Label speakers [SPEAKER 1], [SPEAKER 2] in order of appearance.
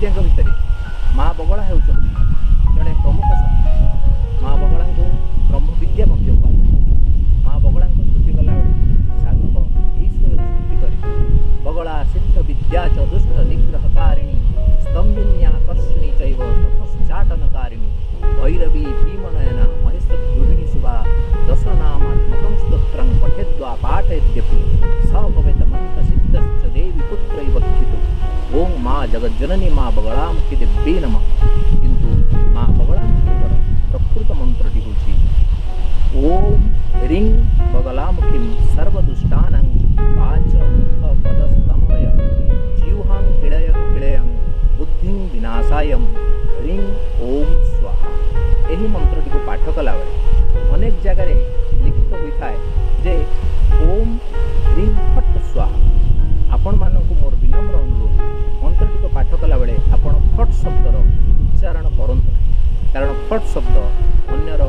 [SPEAKER 1] विद्या भितर माँ बगला होती जड़े प्रमुख शक्ति। माँ बगला को ब्रह्म विद्या माँ बगला स्तुति कला साधक ईश्वर स्तुति करे बगला सिद्ध विद्या च दुष्ट निग्रहकारिणी स्तंभिन्याकर्षिणी चैव तपश्चाटनकारिणी भैरवी भीमनयना महेश गृहिणी शुभा दशनामात्मकं स्तोत्रं पठेद्वा पाठयद्यपि स भवेत् मन्त्रसिद्धश्च देवी पुत्रैव खितो। ओं माँ जगज्जननी माँ बगलामुखी देवी नमः। किंतु माँ बगलामुखीर प्रकृत मंत्रटी होछि ओं ह्रीं बगलामुखीं सर्वदुष्टानां वाच मुख पदस्तंभय जीवहां किळयं बुद्धिं विनाशाय ह्रीं ओं स्वाहा। यही मंत्रटी को पाठ कला बेले अनेक जगह लिखित होता है जे ओम ह्रीं फट स्वाहा। आपण मानक मोर विनम्र अनुरोध मंत्रटी को पाठ कला बेले आपण फट शब्दर उच्चारण करंतु नहीं, कारण फट शब्द अन्यर